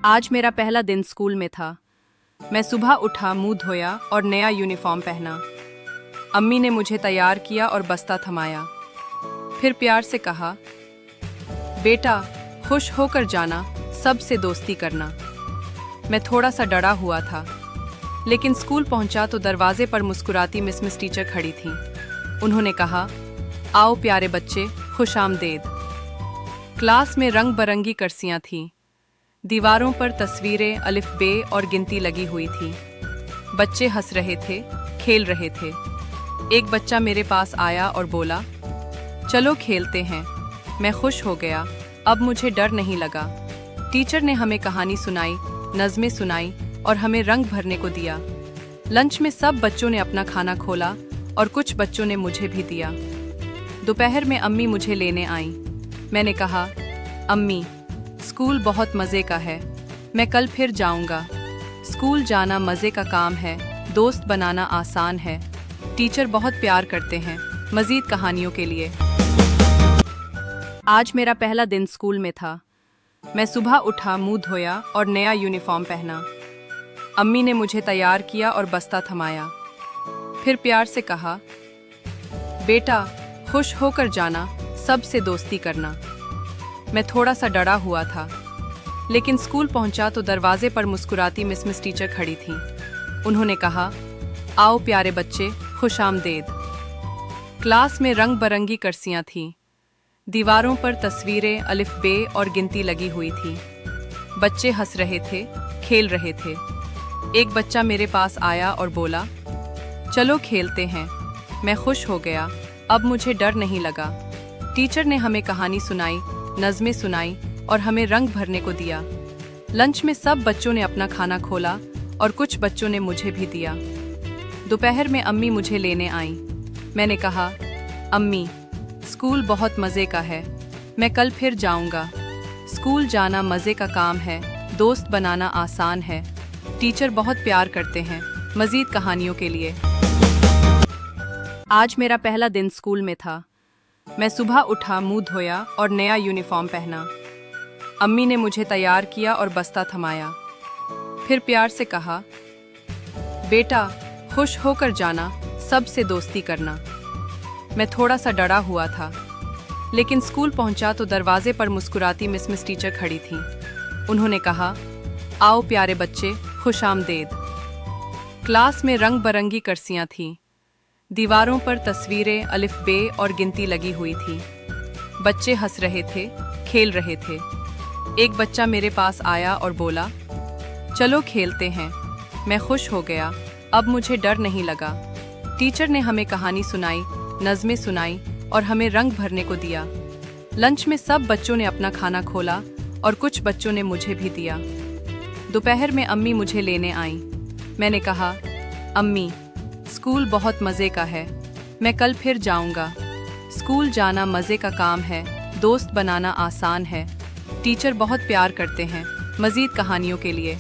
आज मेरा पहला दिन स्कूल में था। मैं सुबह उठा, मुंह धोया और नया यूनिफॉर्म पहना। अम्मी ने मुझे तैयार किया और बस्ता थमाया। फिर प्यार से कहा, बेटा खुश होकर जाना, सबसे दोस्ती करना। मैं थोड़ा सा डरा हुआ था, लेकिन स्कूल पहुंचा तो दरवाजे पर मुस्कुराती मिस टीचर खड़ी थीं। उन्होंने कहा, आओ प्यारे बच्चे, खुश आमदेद। क्लास में रंग बरंगी कुर्सियां थीं। दीवारों पर तस्वीरें, अलिफ बे और गिनती लगी हुई थी। बच्चे हंस रहे थे, खेल रहे थे। एक बच्चा मेरे पास आया और बोला, चलो खेलते हैं। मैं खुश हो गया, अब मुझे डर नहीं लगा। टीचर ने हमें कहानी सुनाई, नज़में सुनाई और हमें रंग भरने को दिया। लंच में सब बच्चों ने अपना खाना खोला और कुछ बच्चों ने मुझे भी दिया। दोपहर में अम्मी मुझे लेने आईं। मैंने कहा, अम्मी स्कूल बहुत मज़े का है, मैं कल फिर जाऊंगा। स्कूल जाना मज़े का काम है, दोस्त बनाना आसान है। टीचर बहुत प्यार करते हैं। मज़ीद कहानियों के लिए। आज मेरा पहला दिन स्कूल में था। मैं सुबह उठा, मुंह धोया और नया यूनिफॉर्म पहना। अम्मी ने मुझे तैयार किया और बस्ता थमाया। फिर प्यार से कहा, बेटा खुश होकर जाना, सबसे दोस्ती करना। मैं थोड़ा सा डरा हुआ था, लेकिन स्कूल पहुंचा तो दरवाजे पर मुस्कुराती मिस टीचर खड़ी थीं। उन्होंने कहा, आओ प्यारे बच्चे, खुश आमदेद। क्लास में रंग बरंगी कुर्सियां थीं। दीवारों पर तस्वीरें, अलिफ बे और गिनती लगी हुई थी। बच्चे हंस रहे थे, खेल रहे थे। एक बच्चा मेरे पास आया और बोला, चलो खेलते हैं। मैं खुश हो गया, अब मुझे डर नहीं लगा। टीचर ने हमें कहानी सुनाई, नज़में सुनाई और हमें रंग भरने को दिया। लंच में सब बच्चों ने अपना खाना खोला और कुछ बच्चों ने मुझे भी दिया। दोपहर में अम्मी मुझे लेने आईं। मैंने कहा, अम्मी स्कूल बहुत मज़े का है, मैं कल फिर जाऊंगा। स्कूल जाना मज़े का काम है, दोस्त बनाना आसान है। टीचर बहुत प्यार करते हैं। मज़ीद कहानियों के लिए। आज मेरा पहला दिन स्कूल में था। मैं सुबह उठा, मुंह धोया और नया यूनिफॉर्म पहना। अम्मी ने मुझे तैयार किया और बस्ता थमाया। फिर प्यार से कहा, बेटा खुश होकर जाना, सबसे दोस्ती करना। मैं थोड़ा सा डरा हुआ था, लेकिन स्कूल पहुंचा तो दरवाजे पर मुस्कुराती मिस टीचर खड़ी थीं। उन्होंने कहा, आओ प्यारे बच्चे, खुश आमदेद। क्लास में रंग बरंगी कुर्सियां थीं। दीवारों पर तस्वीरें, अलिफ बे और गिनती लगी हुई थी। बच्चे हंस रहे थे, खेल रहे थे। एक बच्चा मेरे पास आया और बोला, चलो खेलते हैं। मैं खुश हो गया, अब मुझे डर नहीं लगा। टीचर ने हमें कहानी सुनाई, नज़में सुनाई और हमें रंग भरने को दिया। लंच में सब बच्चों ने अपना खाना खोला और कुछ बच्चों ने मुझे भी दिया। दोपहर में अम्मी मुझे लेने आईं। मैंने कहा, अम्मी स्कूल बहुत मज़े का है, मैं कल फिर जाऊंगा। स्कूल जाना मज़े का काम है, दोस्त बनाना आसान है। टीचर बहुत प्यार करते हैं। मज़ीद कहानियों के लिए।